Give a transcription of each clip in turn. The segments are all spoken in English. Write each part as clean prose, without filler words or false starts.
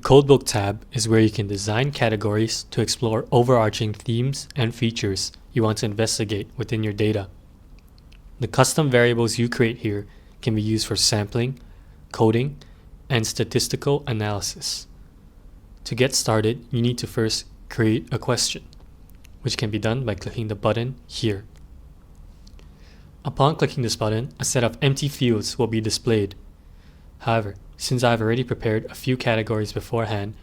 Codebook tab is where you can design categories to explore overarching themes and features you want to investigate within your data. The custom variables you create here can be used for sampling, coding, and statistical analysis. To get started, you need to first create a question, which can be done by clicking the button here. Upon clicking this button, a set of empty fields will be displayed. However, since I've already prepared a few categories beforehand,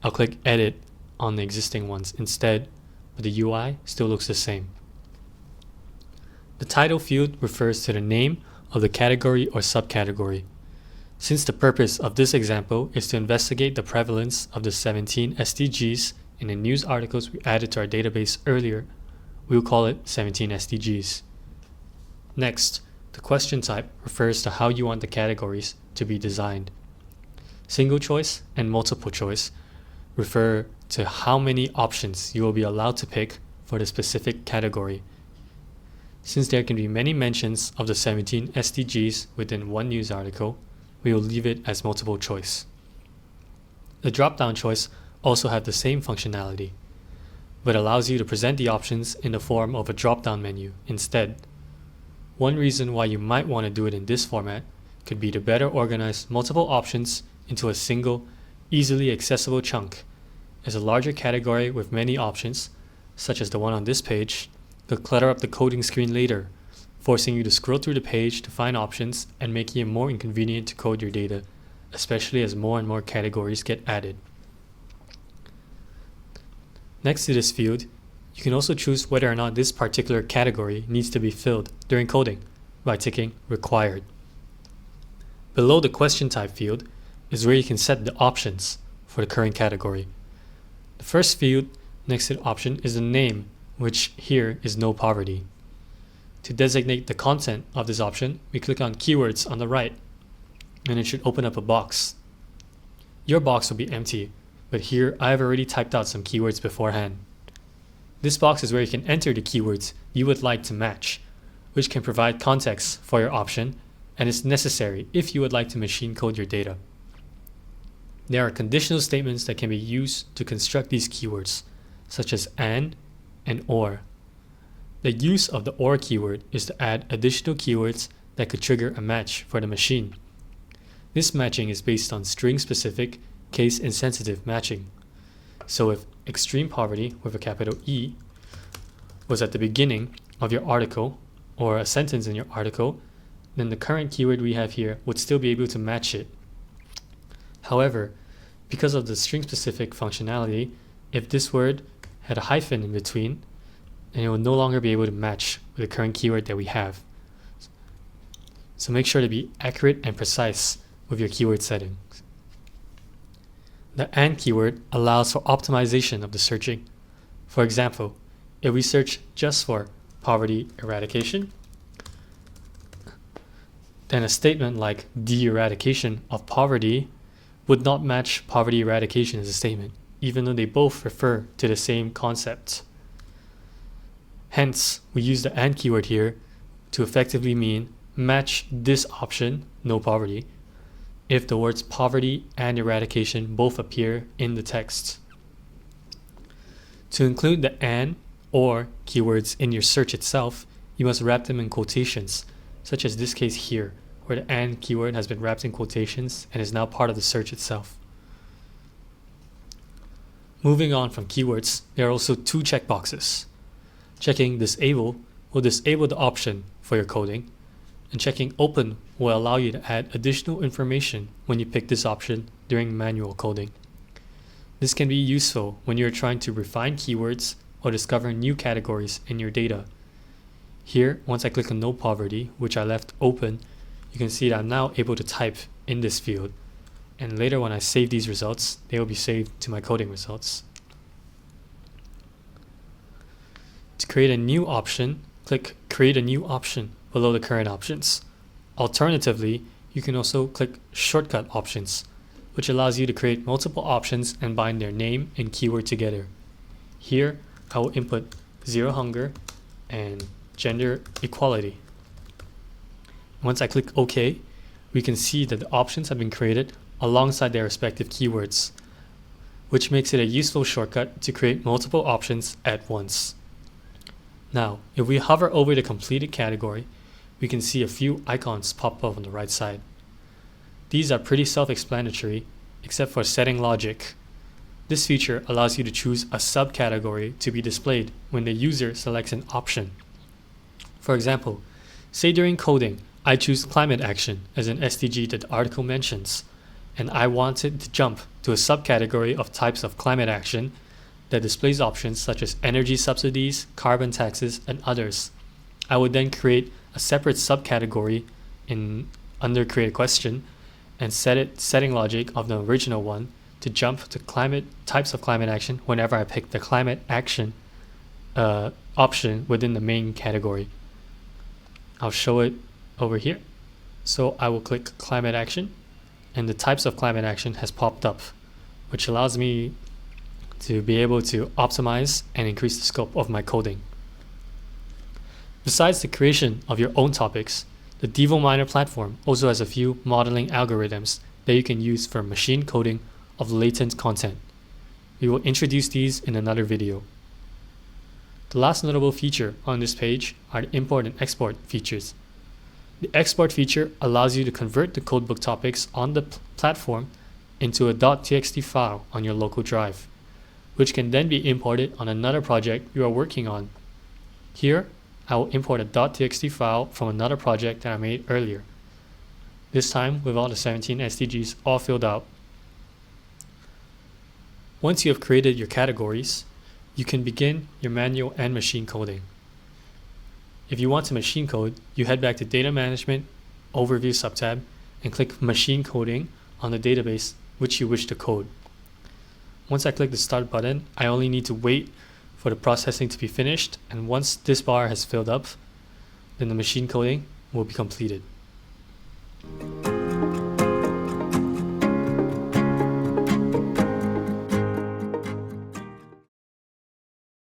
I'll click Edit on the existing ones instead, but the UI still looks the same. The title field refers to the name of the category or subcategory. Since the purpose of this example is to investigate the prevalence of the 17 SDGs in the news articles we added to our database earlier, we'll call it 17 SDGs. Next, the question type refers to how you want the categories to be designed. Single choice and multiple choice refer to how many options you will be allowed to pick for the specific category. Since there can be many mentions of the 17 SDGs within one news article, we will leave it as multiple choice. The drop-down choice also have the same functionality, but allows you to present the options in the form of a drop-down menu instead. One reason why you might want to do it in this format could be to better organize multiple options into a single, easily accessible chunk, as a larger category with many options, such as the one on this page, could clutter up the coding screen later, forcing you to scroll through the page to find options and making it more inconvenient to code your data, especially as more and more categories get added. Next to this field, you can also choose whether or not this particular category needs to be filled during coding by ticking Required. Below the question type field is where you can set the options for the current category. The first field next to the option is the name, which here is No Poverty. To designate the content of this option, we click on Keywords on the right, and it should open up a box. Your box will be empty, but here I have already typed out some keywords beforehand. This box is where you can enter the keywords you would like to match, which can provide context for your option and is necessary if you would like to machine code your data. There are conditional statements that can be used to construct these keywords, such as and or. The use of the or keyword is to add additional keywords that could trigger a match for the machine. This matching is based on string-specific, case-insensitive matching. So if extreme poverty with a capital E was at the beginning of your article or a sentence in your article, then the current keyword we have here would still be able to match it. However, because of the string-specific functionality, if this word had a hyphen in between, then it will no longer be able to match with the current keyword that we have. So make sure to be accurate and precise with your keyword settings. The and keyword allows for optimization of the searching. For example, if we search just for poverty eradication, then a statement like the eradication of poverty would not match poverty eradication as a statement, even though they both refer to the same concept. Hence, we use the and keyword here to effectively mean match this option, no poverty, if the words poverty and eradication both appear in the text. To include the and or keywords in your search itself, you must wrap them in quotations, such as this case here, where the and keyword has been wrapped in quotations and is now part of the search itself. Moving on from keywords, there are also two checkboxes. Checking Disable will disable the option for your coding, and checking Open will allow you to add additional information when you pick this option during manual coding. This can be useful when you're trying to refine keywords or discover new categories in your data. Here, once I click on No Poverty, which I left open, you can see that I'm now able to type in this field, and later when I save these results, they will be saved to my coding results. To create a new option, click Create a New Option below the current options. Alternatively, you can also click Shortcut Options, which allows you to create multiple options and bind their name and keyword together. Here, I will input Zero Hunger and Gender Equality. Once I click OK, we can see that the options have been created alongside their respective keywords, which makes it a useful shortcut to create multiple options at once. Now, if we hover over the completed category, we can see a few icons pop up on the right side. These are pretty self-explanatory, except for setting logic. This feature allows you to choose a subcategory to be displayed when the user selects an option. For example, say during coding, I choose climate action as an SDG that the article mentions, and I want it to jump to a subcategory of types of climate action that displays options such as energy subsidies, carbon taxes, and others. I would then create a separate subcategory under create question and setting logic of the original one to jump to types of climate action whenever I pick the climate action option within the main category. I'll show it over here. So I will click climate action, and the types of climate action has popped up, which allows me to be able to optimize and increase the scope of my coding. Besides the creation of your own topics, the DiVoMiner platform also has a few modeling algorithms that you can use for machine coding of latent content. We will introduce these in another video. The last notable feature on this page are the import and export features. The export feature allows you to convert the codebook topics on the platform into a .txt file on your local drive, which can then be imported on another project you are working on. Here, I will import a .txt file from another project that I made earlier, this time with all the 17 SDGs all filled out. Once you have created your categories, you can begin your manual and machine coding. If you want to machine code, you head back to Data Management, Overview subtab, and click Machine Coding on the database which you wish to code. Once I click the Start button, I only need to wait for the processing to be finished, and once this bar has filled up, then the machine coding will be completed.